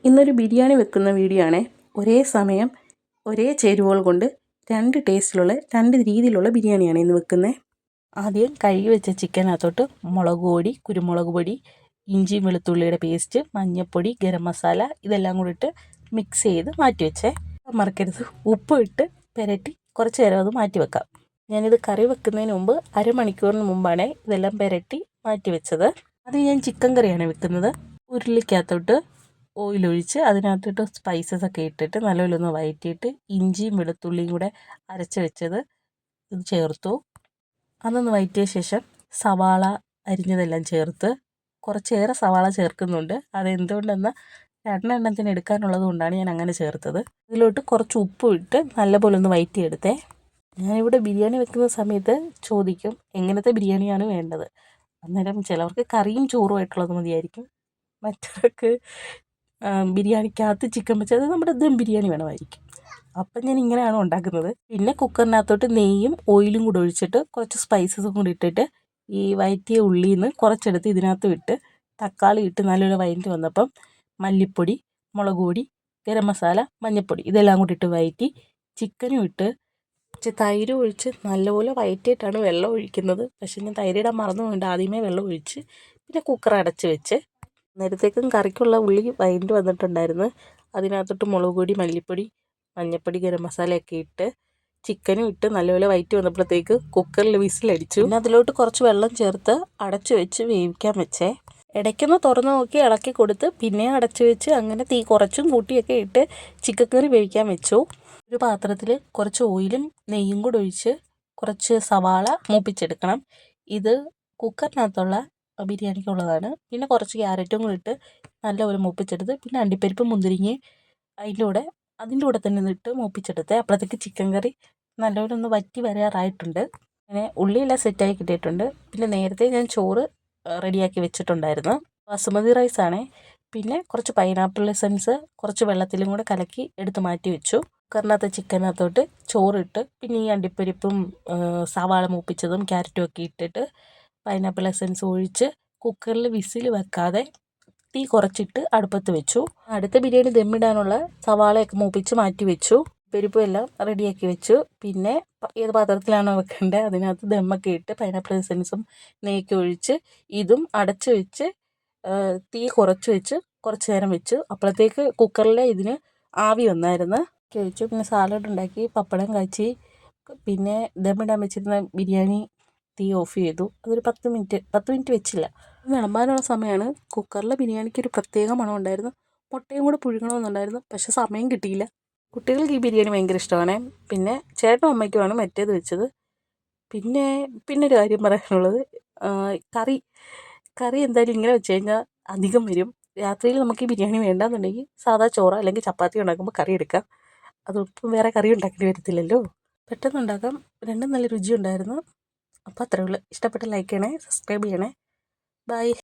ഇന്നൊരു ബിരിയാണി വെക്കുന്ന വീഡിയോ ആണേ. ഒരേ സമയം ഒരേ ചേരുവകൾ കൊണ്ട് രണ്ട് ടേസ്റ്റിലുള്ള രണ്ട് രീതിയിലുള്ള ബിരിയാണിയാണ് ഇന്ന് വെക്കുന്നത്. ആദ്യം കഴുകി വെച്ച ചിക്കനകത്തോട്ട് മുളക് പൊടി, കുരുമുളക് പൊടി, ഇഞ്ചി വെളുത്തുള്ളിയുടെ പേസ്റ്റ്, മഞ്ഞൾപ്പൊടി, ഗരം മസാല ഇതെല്ലാം കൂടി ഇട്ട് മിക്സ് ചെയ്ത് മാറ്റി വെച്ചേ. മറക്കരുത്, ഉപ്പ് ഇട്ട് പുരട്ടി കുറച്ച് നേരം അത് മാറ്റി വെക്കാം. ഞാനിത് കറി വെക്കുന്നതിന് മുമ്പ് അരമണിക്കൂറിന് മുമ്പാണ് ഇതെല്ലാം പുരട്ടി മാറ്റി വെച്ചത്. അത് ഞാൻ ചിക്കൻ കറിയാണ് വെക്കുന്നത്. ഉരുളിക്കകത്തോട്ട് ഓയിലൊഴിച്ച് അതിനകത്തോട്ട് സ്പൈസസ് ഒക്കെ ഇട്ടിട്ട് നല്ലപോലെ ഒന്ന് വഴറ്റിയിട്ട് ഇഞ്ചിയും വെളുത്തുള്ളിയും കൂടെ അരച്ച് വെച്ചത് ഇത് ചേർത്തു. അതൊന്ന് വഴറ്റിയ ശേഷം സവാള അരിഞ്ഞതെല്ലാം ചേർത്ത് കുറച്ചേറെ സവാള ചേർക്കുന്നുണ്ട്. അതെന്തുകൊണ്ടെന്നാൽ രണ്ടെണ്ണത്തിന് എടുക്കാനുള്ളത് കൊണ്ടാണ് ഞാൻ അങ്ങനെ ചേർത്തത്. ഇതിലോട്ട് കുറച്ച് ഉപ്പും ഇട്ട് നല്ലപോലെ ഒന്ന് വഴറ്റിയെടുത്തേ. ഞാനിവിടെ ബിരിയാണി വെക്കുന്ന സമയത്ത് ചോദിക്കും എങ്ങനത്തെ ബിരിയാണിയാണ് വേണ്ടത്. അന്നേരം ചിലവർക്ക് കറിയും ചോറുമായിട്ടുള്ളത് മതിയായിരിക്കും, മറ്റവർക്ക് ബിരിയാണിക്കകത്ത് ചിക്കൻ വെച്ചത് നമ്മുടെ ദം ബിരിയാണി വേണമായിരിക്കും. അപ്പം ഞാൻ ഇങ്ങനെയാണ് ഉണ്ടാക്കുന്നത്. പിന്നെ കുക്കറിനകത്തോട്ട് നെയ്യും ഓയിലും കൂടെ ഒഴിച്ചിട്ട് കുറച്ച് സ്പൈസസും കൂടി ഇട്ടിട്ട് ഈ വഴറ്റിയ ഉള്ളിയിൽ നിന്ന് കുറച്ചെടുത്ത് ഇതിനകത്ത് ഇട്ട് തക്കാളി ഇട്ട് നല്ലൊരു വഴറ്റി വന്നപ്പം മല്ലിപ്പൊടി, മുളക് പൊടി, ഗരം മസാല, മഞ്ഞൾപ്പൊടി ഇതെല്ലാം കൂടി ഇട്ട് വഴറ്റി ചിക്കനും ഇട്ട് കുറച്ച് തൈര് ഒഴിച്ച് നല്ലപോലെ വഴറ്റിയിട്ടാണ് വെള്ളം ഒഴിക്കുന്നത്. പക്ഷേ ഞാൻ തൈരിടാൻ മറന്നു പോയിട്ട് ആദ്യമേ വെള്ളം ഒഴിച്ച് പിന്നെ കുക്കർ അടച്ച് വെച്ച്. നേരത്തേക്കും കറിക്കുള്ള ഉള്ളി വഴറ്റി വന്നിട്ടുണ്ടായിരുന്നു. അതിനകത്തോട്ട് മുളക് പൊടി, മല്ലിപ്പൊടി, മഞ്ഞൾപ്പൊടി, ഗരം മസാലയൊക്കെ ഇട്ട് ചിക്കനും ഇട്ട് നല്ലപോലെ വഴറ്റി വന്നപ്പോഴത്തേക്ക് കുക്കറിൽ വിസിലടിച്ചു. പിന്നെ അതിലോട്ട് കുറച്ച് വെള്ളം ചേർത്ത് അടച്ചു വെച്ച് വേവിക്കാൻ വെച്ചേ. ഇടയ്ക്കൊന്ന് തുറന്ന് നോക്കി ഇളക്കി കൊടുത്ത് പിന്നെ അടച്ചു വെച്ച് അങ്ങനെ തീ കുറച്ചും കൂട്ടിയൊക്കെ ഇട്ട് ചിക്കൻ കറി വേവിക്കാൻ വെച്ചു. ഒരു പാത്രത്തിൽ കുറച്ച് ഓയിലും നെയ്യും കൂടെ ഒഴിച്ച് കുറച്ച് സവാള മൂപ്പിച്ചെടുക്കണം. ഇത് കുക്കറിനകത്തുള്ള ബിരിയാണിക്കുള്ളതാണ്. പിന്നെ കുറച്ച് ക്യാരറ്റും കൂടി ഇട്ട് നല്ലപോലെ മൂപ്പിച്ചെടുത്ത് പിന്നെ അണ്ടിപ്പരിപ്പ് മുന്തിരിങ്ങയും അതിൻ്റെ കൂടെ തന്നെ ഇട്ട് മൂപ്പിച്ചെടുത്ത് അപ്പോഴത്തേക്ക് ചിക്കൻ കറി നല്ലപോലെ ഒന്ന് വറ്റി വരാറായിട്ടുണ്ട്. അങ്ങനെ ഉള്ളിയെല്ലാം സെറ്റായി കിട്ടിയിട്ടുണ്ട്. പിന്നെ നേരത്തെ ഞാൻ ചോറ് റെഡിയാക്കി വെച്ചിട്ടുണ്ടായിരുന്നു. ബസുമതി റൈസാണേ. പിന്നെ കുറച്ച് പൈനാപ്പിൾ എസൻസ് കുറച്ച് വെള്ളത്തിലും കൂടെ കലക്കി എടുത്ത് മാറ്റി വെച്ചു. കുക്കറിനകത്ത് ചിക്കനകത്തോട്ട് ചോറിട്ട് പിന്നെ ഈ അണ്ടിപ്പരിപ്പും സവാള മൂപ്പിച്ചതും ക്യാരറ്റും ഒക്കെ ഇട്ടിട്ട് പൈനാപ്പിൾ എസൻസ് ഒഴിച്ച് കുക്കറിൽ വിസിൽ വെക്കാതെ തീ കുറച്ചിട്ട് അടുപ്പത്ത് വെച്ചു. അടുത്ത ബിരിയാണി ദമ്മിടാനുള്ള സവാളയൊക്കെ മൂപ്പിച്ച് മാറ്റി വെച്ചു. പരിപ്പും എല്ലാം റെഡിയാക്കി വെച്ചു. പിന്നെ ഏത് പാത്രത്തിലാണോ വെക്കേണ്ടത് അതിനകത്ത് ദമ്മൊക്കെ ഇട്ട് പൈനാപ്പിൾ എസൻസും നെയ്യൊക്കെ ഒഴിച്ച് ഇതും അടച്ച് വെച്ച് തീ കുറച്ച് വെച്ച് കുറച്ച് നേരം വെച്ചു. അപ്പോഴത്തേക്ക് കുക്കറിൽ ഇതിന് ആവി വന്നായിരുന്നു. വെച്ചു. പിന്നെ സാലഡ് ഉണ്ടാക്കി, പപ്പടം കാച്ചി, പിന്നെ ദമ്മിടാൻ വെച്ചിരുന്ന ബിരിയാണി തീ ഓഫ് ചെയ്തു. അതൊരു 10 മിനിറ്റ് വെച്ചില്ല. വിളമ്പാനുള്ള സമയമാണ്. കുക്കറിലെ ബിരിയാണിക്ക് ഒരു പ്രത്യേക മണം ഉണ്ടായിരുന്നു. മുട്ടയും കൂടെ പുഴുങ്ങണമെന്നുണ്ടായിരുന്നു, പക്ഷെ സമയം കിട്ടിയില്ല. കുട്ടികൾക്ക് ഈ ബിരിയാണി ഭയങ്കര ഇഷ്ടമാണ്. പിന്നെ ചേട്ടനും അമ്മയ്ക്കുമാണ് മറ്റേത് വെച്ചത്. പിന്നെ ഒരു കാര്യം പറയാനുള്ളത്, കറി എന്തായാലും ഇങ്ങനെ വെച്ച് കഴിഞ്ഞാൽ അധികം വരും. രാത്രിയിൽ നമുക്ക് ഈ ബിരിയാണി വേണ്ടാന്നുണ്ടെങ്കിൽ സാധാ ചോറ് അല്ലെങ്കിൽ ചപ്പാത്തി ഉണ്ടാക്കുമ്പോൾ കറി എടുക്കാം. അതിപ്പം വേറെ കറി ഉണ്ടാക്കേണ്ടി വരത്തില്ലല്ലോ. പെട്ടെന്ന് ഉണ്ടാക്കാം. രണ്ടും നല്ല രുചിയുണ്ടായിരുന്നു. അപ്പോൾ അത്രേ ഉള്ളൂ. ഇഷ്ടപ്പെട്ട ലൈക്ക് ചെയ്യണേ, സബ്സ്ക്രൈബ് ചെയ്യണേ. ബൈ.